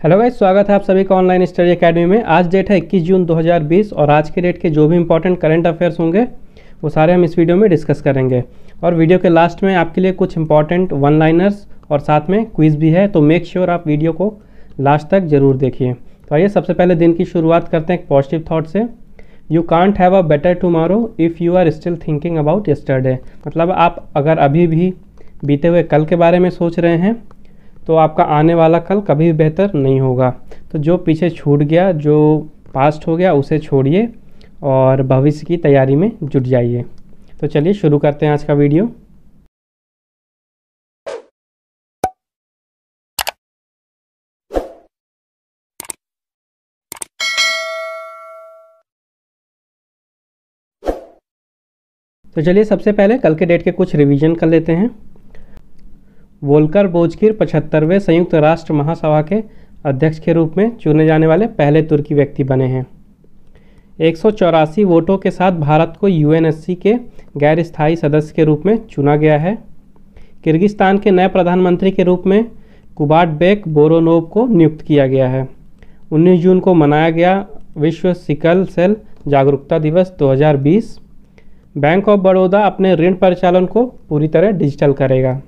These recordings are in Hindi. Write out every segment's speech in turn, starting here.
हेलो गाइस, स्वागत है आप सभी का ऑनलाइन स्टडी एकेडमी में। आज डेट है 21 जून 2020 और आज के डेट के जो भी इंपॉर्टेंट करंट अफेयर्स होंगे वो सारे हम इस वीडियो में डिस्कस करेंगे। और वीडियो के लास्ट में आपके लिए कुछ इंपॉर्टेंट वन लाइनर्स और साथ में क्विज भी है, तो मेक श्योर आप वीडियो को लास्ट तक ज़रूर देखिए। तो आइए सबसे पहले दिन की शुरुआत करते हैं एक पॉजिटिव थाट से। You can't have a better tomorrow if you are still thinking about yesterday. मतलब आप अगर अभी भी बीते हुए कल के बारे में सोच रहे हैं तो आपका आने वाला कल कभी भी बेहतर नहीं होगा। तो जो पीछे छूट गया, जो पास्ट हो गया, उसे छोड़िए और भविष्य की तैयारी में जुट जाइए। तो चलिए शुरू करते हैं आज का वीडियो। तो चलिए सबसे पहले कल के डेट के कुछ रिवीजन कर लेते हैं। वोल्कर बोजकिर 75वें संयुक्त राष्ट्र महासभा के अध्यक्ष के रूप में चुने जाने वाले पहले तुर्की व्यक्ति बने हैं। 184 वोटों के साथ भारत को यूएनएससी के गैर स्थायी सदस्य के रूप में चुना गया है। किर्गिस्तान के नए प्रधानमंत्री के रूप में कुबाटबेक बोरोनोव को नियुक्त किया गया है। 19 जून को मनाया गया विश्व सिकल सेल जागरूकता दिवस 2020। बैंक ऑफ बड़ौदा अपने ऋण परिचालन को पूरी तरह डिजिटल करेगा।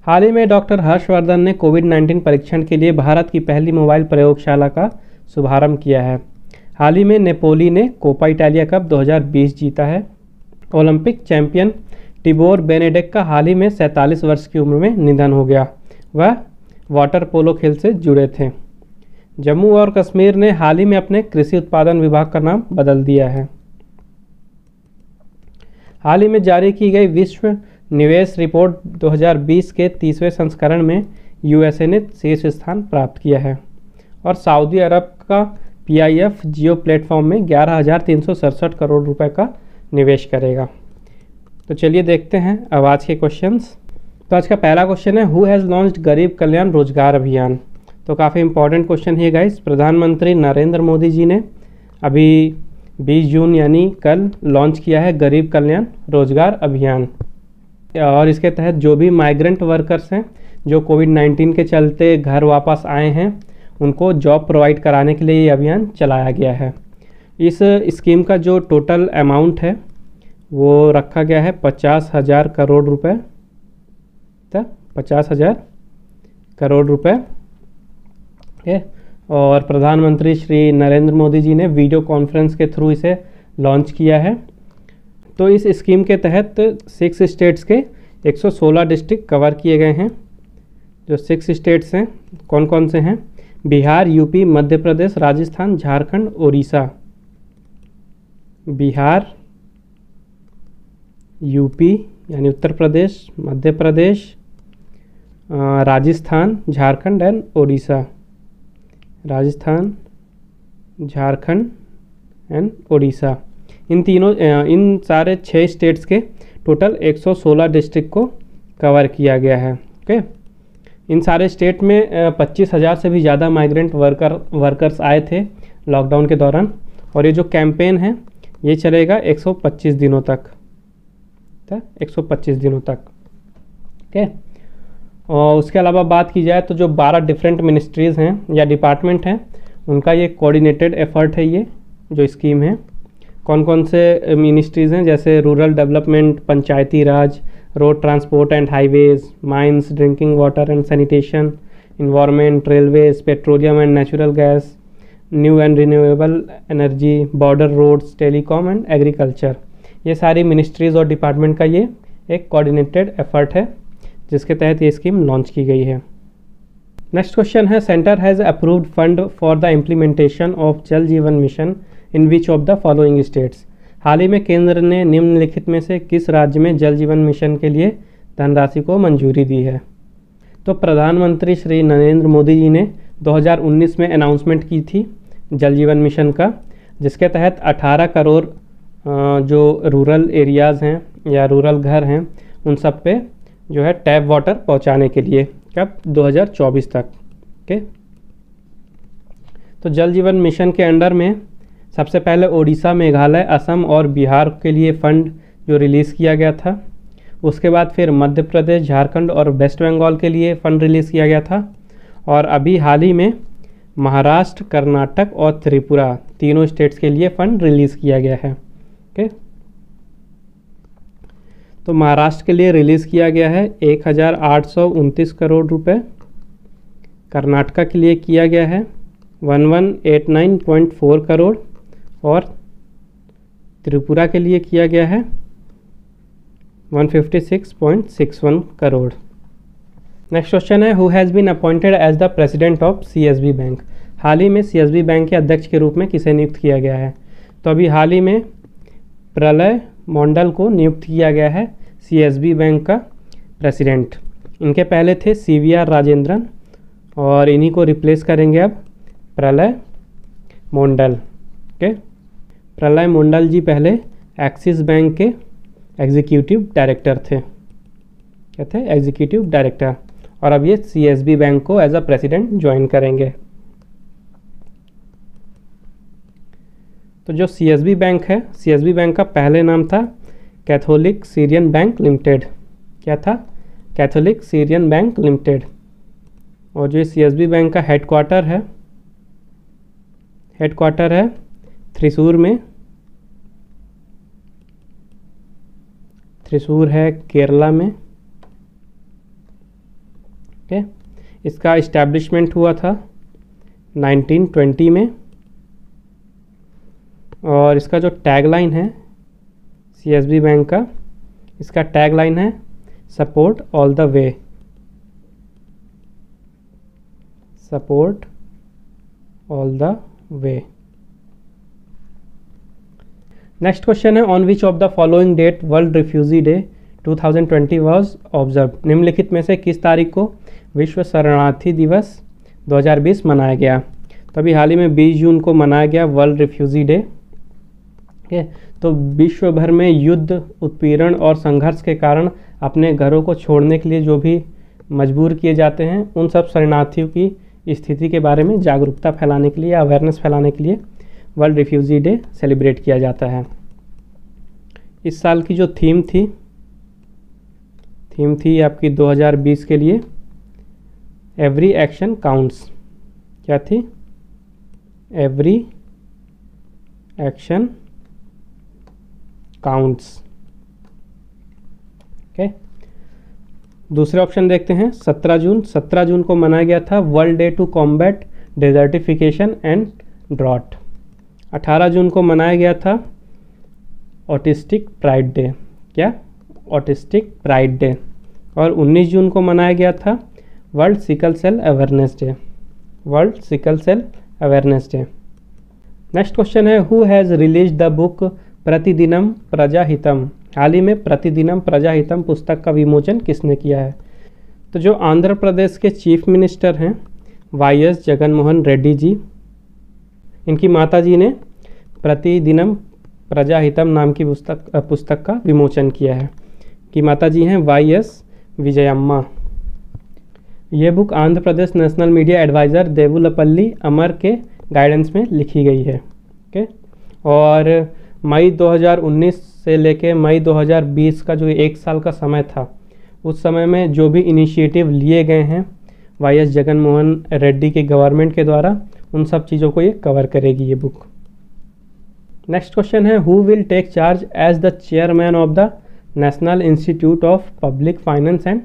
हाल ही में डॉक्टर हर्षवर्धन ने कोविड-19 परीक्षण के लिए भारत की पहली मोबाइल प्रयोगशाला का शुभारंभ किया है। हाल ही में नेपोली ने कोपा इटालिया कप 2020 जीता है। ओलंपिक चैंपियन टिबोर बेनेडेक का हाल ही में 47 वर्ष की उम्र में निधन हो गया। वह वाटर पोलो खेल से जुड़े थे। जम्मू और कश्मीर ने हाल ही में अपने कृषि उत्पादन विभाग का नाम बदल दिया है। हाल ही में जारी की गई विश्व निवेश रिपोर्ट 2020 के 30वें संस्करण में यूएसए ने शीर्ष स्थान प्राप्त किया है। और सऊदी अरब का पीआईएफ जियो प्लेटफॉर्म में 11,367 करोड़ रुपए का निवेश करेगा। तो चलिए देखते हैं अब आज के क्वेश्चंस। तो आज का पहला क्वेश्चन है, हु हैज़ लॉन्च्ड गरीब कल्याण रोजगार अभियान। तो काफ़ी इंपॉर्टेंट क्वेश्चन है गाइस। प्रधानमंत्री नरेंद्र मोदी जी ने अभी 20 जून यानी कल लॉन्च किया है गरीब कल्याण रोजगार अभियान। और इसके तहत जो भी माइग्रेंट वर्कर्स हैं जो कोविड-19 के चलते घर वापस आए हैं उनको जॉब प्रोवाइड कराने के लिए ये अभियान चलाया गया है। इस स्कीम का जो टोटल अमाउंट है वो रखा गया है 50,000 करोड़ रुपए तक, 50,000 करोड़ रुपए है। और प्रधानमंत्री श्री नरेंद्र मोदी जी ने वीडियो कॉन्फ्रेंस के थ्रू इसे लॉन्च किया है। तो इस स्कीम के तहत 6 स्टेट्स के 116 डिस्ट्रिक्ट कवर किए गए हैं। जो 6 स्टेट्स हैं कौन कौन से हैं? बिहार, यूपी, मध्य प्रदेश, राजस्थान, झारखंड, उड़ीसा। बिहार, यूपी यानी उत्तर प्रदेश, मध्य प्रदेश, राजस्थान, झारखंड एंड उड़ीसा। राजस्थान, झारखंड एंड उड़ीसा, इन सारे 6 स्टेट्स के टोटल 116 डिस्ट्रिक्ट को कवर किया गया है। ओके, इन सारे स्टेट में 25,000 से भी ज़्यादा माइग्रेंट वर्कर्स आए थे लॉकडाउन के दौरान। और ये जो कैंपेन है ये चलेगा 125 दिनों तक, 125 दिनों तक। ओके, और उसके अलावा बात की जाए तो जो 12 डिफरेंट मिनिस्ट्रीज़ हैं या डिपार्टमेंट हैं उनका ये कोऑर्डिनेटेड एफर्ट है। ये जो स्कीम है कौन कौन से मिनिस्ट्रीज़ हैं, जैसे rural development, Panchayati Raj, road transport and highways, mines, drinking water and sanitation, environment, railways, petroleum and natural gas, new and renewable energy, border roads, telecom and agriculture. ये सारी मिनिस्ट्रीज़ और डिपार्टमेंट का ये एक कोऑर्डिनेटेड एफर्ट है जिसके तहत ये स्कीम लॉन्च की गई है। नेक्स्ट क्वेश्चन है, centre has approved fund for the implementation of Jal Jeevan mission in which of the following states. हाल ही में केंद्र ने निम्नलिखित में से किस राज्य में जल जीवन मिशन के लिए धनराशि को मंजूरी दी है? तो प्रधानमंत्री श्री नरेंद्र मोदी जी ने 2019 में अनाउंसमेंट की थी जल जीवन मिशन का, जिसके तहत 18 करोड़ जो रूरल एरियाज़ हैं या रूरल घर हैं उन सब पे जो है टैप वाटर पहुंचाने के लिए, कब? 2024 तक। ओके, तो जल जीवन मिशन के अंडर में सबसे पहले ओडिशा, मेघालय, असम और बिहार के लिए फ़ंड जो रिलीज़ किया गया था। उसके बाद फिर मध्य प्रदेश, झारखंड और वेस्ट बंगाल के लिए फ़ंड रिलीज़ किया गया था। और अभी हाल ही में महाराष्ट्र, कर्नाटक और त्रिपुरा तीनों स्टेट्स के लिए फंड रिलीज़ किया गया है। ओके, तो महाराष्ट्र के लिए रिलीज़ किया गया है 1829 करोड़ रुपए, कर्नाटका के लिए किया गया है 1189.4 करोड़ और त्रिपुरा के लिए किया गया है 156.61 करोड़। नेक्स्ट क्वेश्चन है, who has been appointed as the president of CSB bank. हाल ही में सीएसबी बैंक के अध्यक्ष के रूप में किसे नियुक्त किया गया है? तो अभी हाल ही में प्रलय मोंडल को नियुक्त किया गया है सीएसबी बैंक का प्रेसिडेंट। इनके पहले थे सीवीआर राजेंद्रन और इन्हीं को रिप्लेस करेंगे अब प्रलय मोंडल। ओके, प्रलय मोंडल जी पहले एक्सिस बैंक के एग्जीक्यूटिव डायरेक्टर थे। क्या थे? Executive director. और अब ये सीएसबी बैंक को एज अ प्रेसिडेंट ज्वाइन करेंगे। तो जो सीएसबी बैंक है, सीएसबी बैंक का पहले नाम था कैथोलिक सीरियन बैंक लिमिटेड। क्या था? Catholic Syrian bank limited. और जो सीएसबी बैंक का हेडक्वार्टर है त्रिशूर में। त्रिशूर है केरला में। ओके, इसका इस्टेब्लिशमेंट हुआ था 1920 में। और इसका जो टैगलाइन है सीएसबी बैंक का, इसका टैगलाइन है support all the way. Support all the way. Next question है, on which of the following date world refugee day 2020 was observe. निम्नलिखित में से किस तारीख को विश्व शरणार्थी दिवस 2020 मनाया गया? तो अभी हाल ही में 20 जून को मनाया गया वर्ल्ड रिफ्यूजी डे। तो विश्व भर में युद्ध, उत्पीड़न और संघर्ष के कारण अपने घरों को छोड़ने के लिए जो भी मजबूर किए जाते हैं, उन सब शरणार्थियों की स्थिति के बारे में जागरूकता फैलाने के लिए, अवेयरनेस फैलाने के लिए वर्ल्ड रिफ्यूजी डे सेलिब्रेट किया जाता है। इस साल की जो थीम थी आपकी 2020 के लिए एवरी एक्शन काउंट्स। क्या थी? Every action counts. ओके, दूसरे ऑप्शन देखते हैं। 17 जून को मनाया गया था world day to combat desertification and drought. 18 जून को मनाया गया था ऑटिस्टिक प्राइड डे। क्या? Autistic pride day. और 19 जून को मनाया गया था world sickle cell awareness day. World sickle cell awareness day. Next question है, who has release the book Pratidinam Prajahitam. हाल ही में प्रतिदिनम प्रजाहितम पुस्तक का विमोचन किसने किया है? तो जो आंध्र प्रदेश के चीफ मिनिस्टर हैं वाईएस जगनमोहन रेड्डी जी, इनकी माता जी ने प्रतिदिनम प्रजाहितम नाम की पुस्तक का विमोचन किया है। कि माता जी हैं वाईएस विजयम्मा। ये book Andhra Pradesh national media adviser देवुलपल्ली अमर के गाइडेंस में लिखी गई है। ओके, और मई 2019 से लेके मई 2020 का जो 1 साल का समय था, उस समय में जो भी इनिशिएटिव लिए गए हैं वाईएस जगनमोहन रेड्डी के गवर्नमेंट के द्वारा, उन सब चीज़ों को ये कवर करेगी ये बुक। नेक्स्ट क्वेश्चन है, who will take charge as the chairman of the National Institute of Public Finance and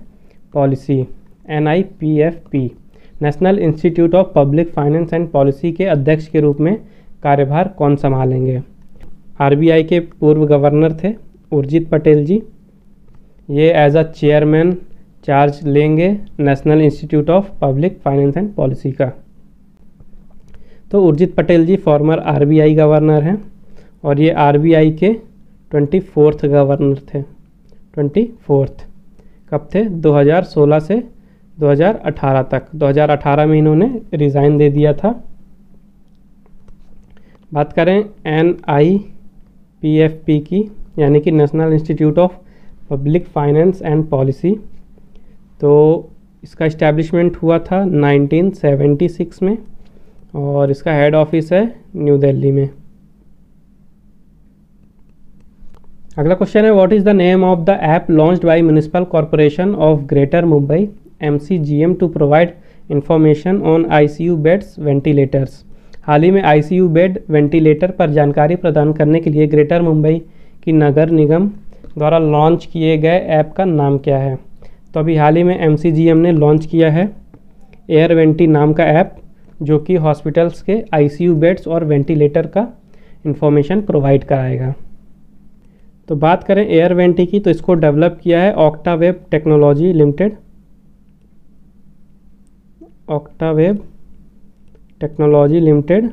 Policy NIPFP। National Institute of Public Finance and Policy के अध्यक्ष के रूप में कार्यभार कौन संभालेंगे? RBI के पूर्व गवर्नर थे उर्जित पटेल जी। ये एज अ चेयरमैन चार्ज लेंगे national Institute of Public Finance and policy का। तो उर्जित पटेल जी फॉर्मर RBI गवर्नर हैं और ये RBI के 24th गवर्नर थे। 24th कब थे? 2016 से 2018 तक। 2018 में इन्होंने रिज़ाइन दे दिया था। बात करें NIPFP की, यानी कि National Institute of Public Finance and Policy, तो इसका इस्टेब्लिशमेंट हुआ था 1976 में और इसका हेड ऑफिस है न्यू दिल्ली में। अगला क्वेश्चन है, what is the name of the app launched by Municipal Corporation of Greater Mumbai MCGM to provide information on ICU beds ventilators. हाल ही में आईसीयू बेड वेंटिलेटर पर जानकारी प्रदान करने के लिए ग्रेटर मुंबई की नगर निगम द्वारा लॉन्च किए गए ऐप का नाम क्या है? तो अभी हाल ही में एमसीजीएम ने लॉन्च किया है एयर वेंटी नाम का ऐप, जो कि हॉस्पिटल्स के आईसीयू बेड्स और वेंटिलेटर का इंफॉर्मेशन प्रोवाइड कराएगा। तो बात करें एयर वेंटी की, तो इसको डेवलप किया है ऑक्टावेब टेक्नोलॉजी लिमिटेड, ऑक्टावेब टेक्नोलॉजी लिमिटेड,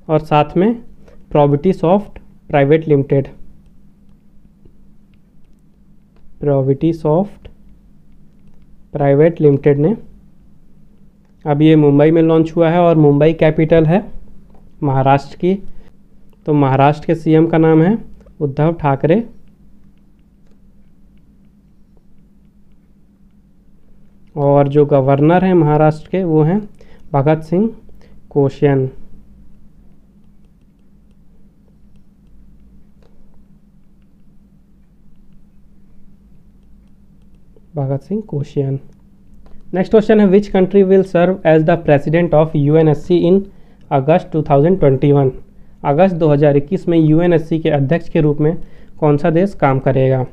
और साथ में probity soft private limited, probity soft private limited ने अब ये मुंबई में लॉन्च हुआ है और मुंबई कैपिटल है महाराष्ट्र की। तो महाराष्ट्र के सीएम का नाम है उद्धव ठाकरे, और जो गवर्नर हैं महाराष्ट्र के वो हैं भगत सिंह कोश्यारी। भगत सिंह कोश्यारी। नेक्स्ट क्वेश्चन है which country will serve as the president of UNSC in August 2021। अगस्त 2021 में यूएनएससी के अध्यक्ष के रूप में कौन सा देश काम करेगा?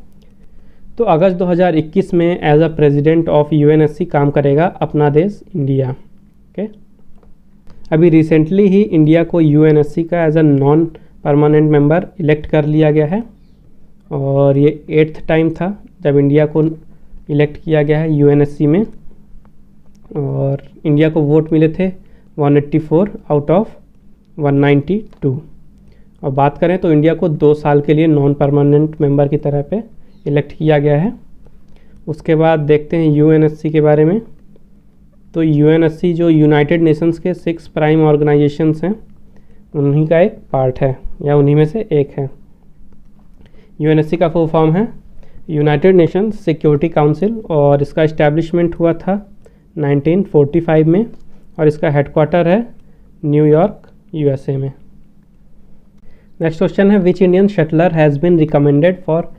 तो अगस्त 2021 में as a president of UNSC काम करेगा अपना देश इंडिया। ओके, अभी रिसेंटली ही इंडिया को यूएनएससी का as a non permanent member elect कर लिया गया है, और ये 8th टाइम था जब इंडिया को इलेक्ट किया गया है यूएनएससी में, और इंडिया को वोट मिले थे 184 आउट ऑफ 192। और बात करें तो इंडिया को 2 साल के लिए नॉन परमानेंट मेंबर की तरह पे इलेक्ट किया गया है। उसके बाद देखते हैं यूएनएससी के बारे में। तो यूएनएससी जो यूनाइटेड नेशंस के 6 प्राइम ऑर्गेनाइजेशंस हैं उन्हीं का एक पार्ट है, या उन्हीं में से एक है। यूएनएससी का फुल फॉर्म है यूनाइटेड नेशंस सिक्योरिटी काउंसिल, और इसका इस्टेब्लिशमेंट हुआ था 1945 में, और इसका हेडक्वार्टर है न्यूयॉर्क यूएसए में। नेक्स्ट क्वेश्चन है which Indian shuttler has been recommended for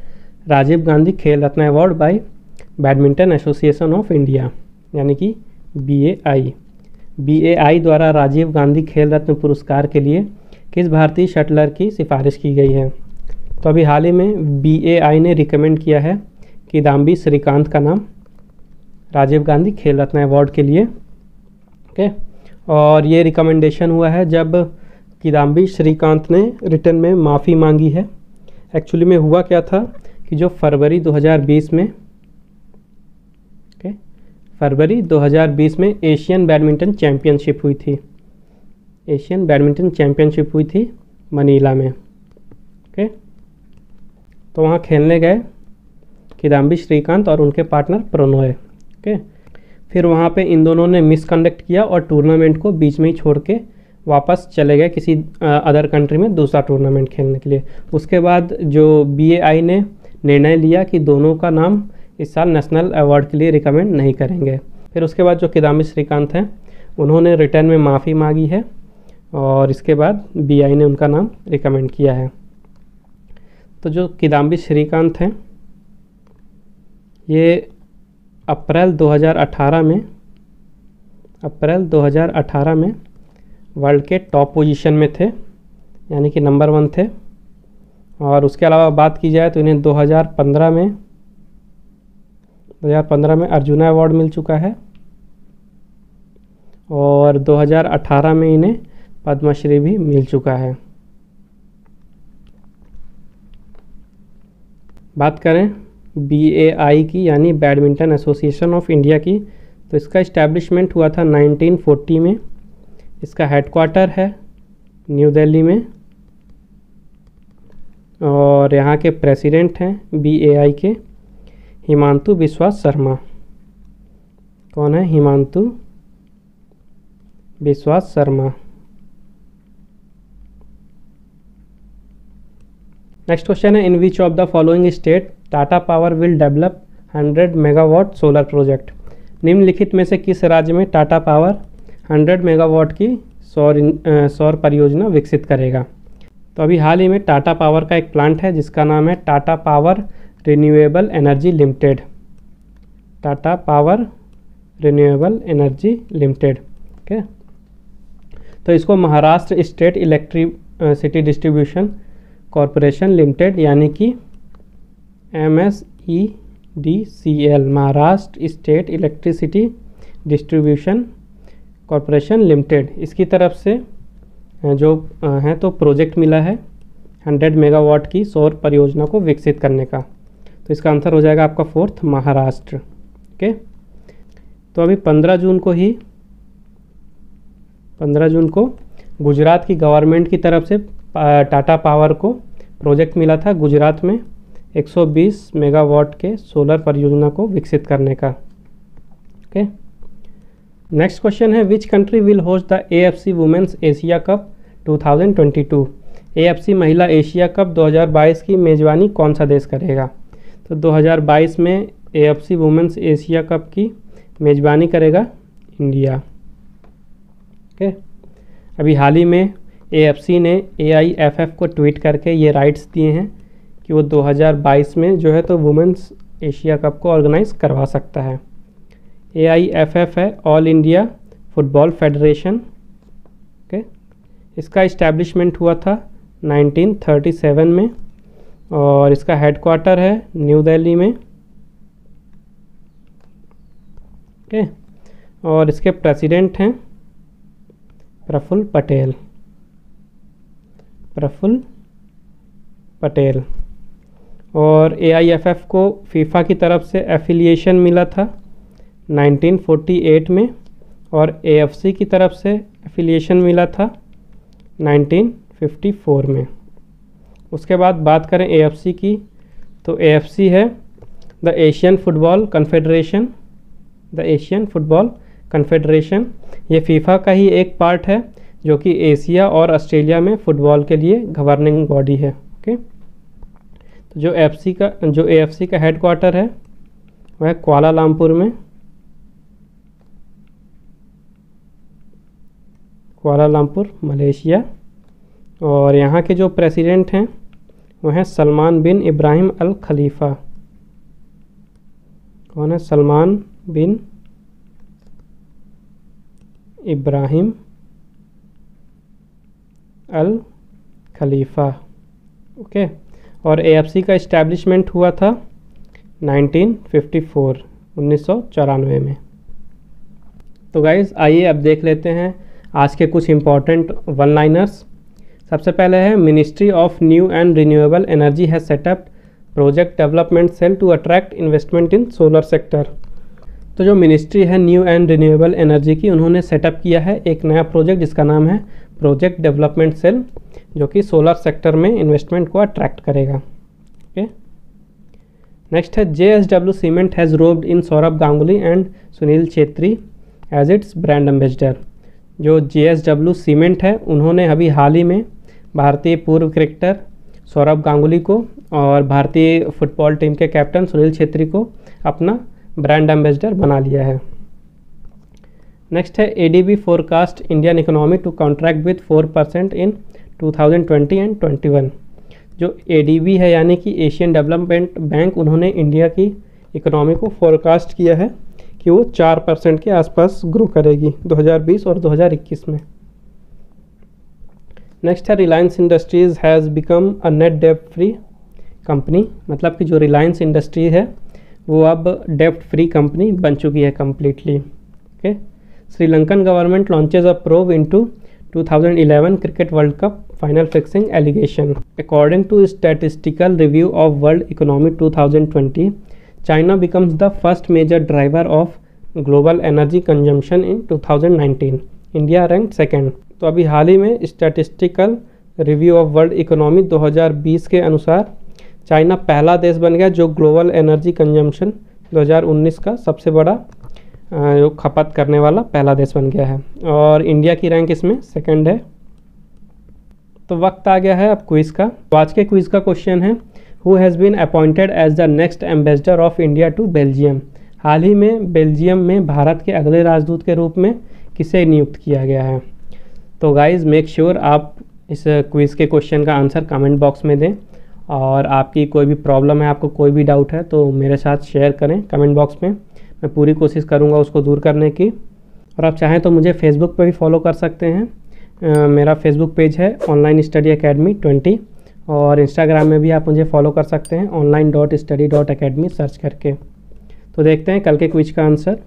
Rajiv Gandhi Khel Ratna award by badminton association of India, यानी कि बीएआई। बीएआई द्वारा राजीव गांधी खेल रत्न पुरस्कार के लिए किस भारतीय शटलर की सिफारिश की गई है? तो अभी हाल ही में बीएआई ने रिकमेंड किया है किदाम्बी श्रीकांत का नाम राजीव गांधी खेल रत्न अवार्ड के लिए। ओके, और ये रिकमेंडेशन हुआ है जब किदाम्बी श्रीकांत ने रिटर्न में माफ़ी मांगी है। एक्चुअली में हुआ क्या था कि जो फरवरी 2020 में फरवरी 2020 में एशियन बैडमिंटन चैम्पियनशिप हुई थी, एशियन बैडमिंटन चैम्पियनशिप हुई थी मनीला में। ओके, तो वहाँ खेलने गए किदाम्बी श्रीकांत और उनके पार्टनर प्रणॉय। ओके, फिर वहाँ पे इन दोनों ने मिसकंडक्ट किया और टूर्नामेंट को बीच में ही छोड़ के वापस चले गए किसी अदर कंट्री में दूसरा टूर्नामेंट खेलने के लिए। उसके बाद जो बीएआई ने निर्णय लिया कि दोनों का नाम इस साल नेशनल अवार्ड के लिए रिकमेंड नहीं करेंगे। फिर उसके बाद जो किदाम्बी श्रीकांत हैं उन्होंने रिटर्न में माफ़ी मांगी है, और इसके बाद बीआई ने उनका नाम रिकमेंड किया है। तो जो किदाम्बी श्रीकांत हैं ये अप्रैल 2018 में वर्ल्ड के टॉप पोजीशन में थे, यानी कि नंबर 1 थे। और उसके अलावा बात की जाए तो इन्हें 2015 में अर्जुना अवार्ड मिल चुका है, और 2018 में इन्हें पद्मश्री भी मिल चुका है। बात करें बीएआई की, यानी बैडमिंटन एसोसिएशन ऑफ इंडिया की, तो इसका इस्टेब्लिशमेंट हुआ था 1940 में। इसका हेडक्वार्टर है न्यू दिल्ली में, और यहाँ के प्रेसिडेंट हैं बीएआई के हिमांशु बिस्वास शर्मा। कौन है? हिमांशु बिस्वास शर्मा। नेक्स्ट क्वेश्चन है in which of the following state Tata power will develop 100 megawatt solar project. निम्नलिखित में से किस राज्य में टाटा पावर 100 मेगावाट की सौर परियोजना विकसित करेगा? तो अभी हाल ही में टाटा पावर का एक प्लांट है जिसका नाम है Tata power renewable energy limited. Tata power renewable energy limited. Okay, तो इसको Maharashtra state electricity distribution corporation limited यानी कि MSEDCL, Maharashtra state electricity distribution corporation limited, इसकी तरफ से जो है तो प्रोजेक्ट मिला है 100 मेगावाट की सौर परियोजना को विकसित करने का। तो इसका आंसर हो जाएगा आपका फोर्थ महाराष्ट्र। ओके, तो अभी 15 जून को गुजरात की गवर्नमेंट की तरफ से टाटा पावर को प्रोजेक्ट मिला था गुजरात में 120 मेगावाट के सोलर परियोजना को विकसित करने का। ओके, नेक्स्ट क्वेश्चन है which country will host the AFC women's Asia cup 2022। AFC महिला एशिया कप 2022 की मेज़बानी कौन सा देश करेगा? तो 2022 में AFC वुमेन्स एशिया कप की मेज़बानी करेगा इंडिया। ओके, अभी हाल ही में AFC ने AIFF को ट्वीट करके ये राइट्स दिए हैं कि वो 2022 में जो है तो वुमेन्स एशिया कप को ऑर्गेनाइज करवा सकता है। AIFF है all India football federation. Okay, इसका इस्टेब्लिशमेंट हुआ था 1937 में और इसका हेडक्वार्टर है न्यू दिल्ली में। ओके, और इसके प्रेसिडेंट हैं प्रफुल्ल पटेल। और AIFF को फीफा की तरफ से एफिलिएशन मिला था 1948 में और AFC की तरफ से एफिलिएशन मिला था 1954 में। उसके बाद बात करें AFC की, तो AFC है द एशियन फुटबॉल कन्फेडरेशन। ये फीफा का ही एक पार्ट है जो कि एशिया और ऑस्ट्रेलिया में फ़ुटबॉल के लिए गवर्निंग बॉडी है। ओके, तो जो AFC का हेडक्वार्टर है वह है कुआलालंपुर में, मलेशिया। और यहाँ के जो प्रेसिडेंट हैं वह हैं सलमान बिन इब्राहिम अल खलीफा। कौन है? सलमान बिन इब्राहिम अल खलीफा। ओके, और AFC का इस्टेब्लिशमेंट हुआ था 1994 में। तो गाइज़ आइए अब देख लेते हैं आज के कुछ इम्पॉर्टेंट वन लाइनर्स। सबसे पहले है ministry of new and renewable energy has set up project development cell to attract investment in solar sector. तो जो मिनिस्ट्री है न्यू एंड रिन्यूएबल एनर्जी की, उन्होंने सेटअप किया है एक नया प्रोजेक्ट जिसका नाम है प्रोजेक्ट डेवलपमेंट सेल, जो कि सोलर सेक्टर में इन्वेस्टमेंट को अट्रैक्ट करेगा। ओके, नेक्स्ट है JSW cement has roped in Saurav Ganguly and Sunil Chhetri as its brand ambassador. जो JSW सीमेंट है उन्होंने अभी हाल ही में भारतीय पूर्व क्रिकेटर सौरभ गांगुली को और भारतीय फुटबॉल टीम के कैप्टन सुनील छेत्री को अपना ब्रांड एम्बेसडर बना लिया है। नेक्स्ट है ADB forecast Indian economy to contract with 4% in 2020 and 21। जो ADB है यानी कि एशियन डेवलपमेंट बैंक, उन्होंने इंडिया की इकोनॉमी को फोरकास्ट किया है कि वो 4% के आसपास ग्रो करेगी 2020 और 2021 में। नेक्स्ट है Reliance industries has become a net डेब्ट फ्री कंपनी। मतलब कि जो रिलायंस इंडस्ट्री है वो अब डेब्ट फ्री कंपनी बन चुकी है completely. Okay, Sri Lankan government launches a probe into 2011 cricket world cup final fixing allegation. According to statistical review of world economy 2020, China becomes the first major driver of global energy consumption in 2019. India ranked second. तो अभी हाल ही में statistical review of world economy 2020 के अनुसार चाइना पहला देश बन गया जो ग्लोबल एनर्जी कंजम्पशन 2019 का सबसे बड़ा जो खपत करने वाला पहला देश बन गया है और इंडिया की रैंक इसमें सेकंड है। तो वक्त आ गया है अब क्विज़ का। तो आज के क्विज़ का क्वेश्चन है who has been appointed as the next ambassador of India to Belgium. हाल ही में बेल्जियम में भारत के अगले राजदूत के रूप में किसे नियुक्त किया गया है। तो गाइज़ मेक श्योर आप इस क्विज़ के क्वेश्चन का आंसर कमेंट बॉक्स में दें और आपकी कोई भी प्रॉब्लम है, आपको कोई भी डाउट है तो मेरे साथ शेयर करें कमेंट बॉक्स में। मैं पूरी कोशिश करूँगा उसको दूर करने की। और आप चाहें तो मुझे फेसबुक पे भी फॉलो कर सकते हैं। मेरा फेसबुक पेज है ऑनलाइन स्टडी अकेडमी 20, और इंस्टाग्राम में भी आप मुझे फॉलो कर सकते हैं online.study.academy सर्च करके। तो देखते हैं कल के क्विज का आंसर।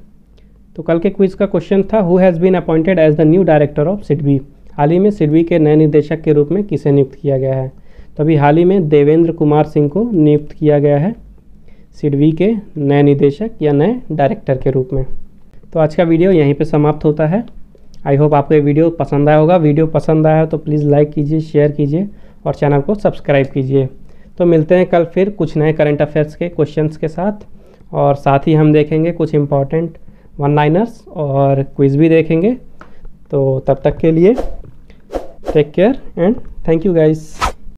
तो कल के क्विज का क्वेश्चन था, who has been appointed as the new director of SIDBI. हाल ही में सिडबी के नए निदेशक के रूप में किसे नियुक्त किया गया है? तो अभी हाल ही में देवेंद्र कुमार सिंह को नियुक्त किया गया है सिडबी के नए निदेशक या नए डायरेक्टर के रूप में। तो आज का वीडियो यहीं पे समाप्त होता है। आई होप आपको ये वीडियो पसंद आया होगा। वीडियो पसंद आया हो तो प्लीज़ लाइक कीजिए, शेयर कीजिए और चैनल को सब्सक्राइब कीजिए। तो मिलते हैं कल फिर कुछ नए करंट अफेयर्स के क्वेश्चंस के साथ, और साथ ही हम देखेंगे कुछ इंपॉर्टेंट वन लाइनर्स और क्विज़ भी देखेंगे। तो तब तक के लिए take care and thank you guys.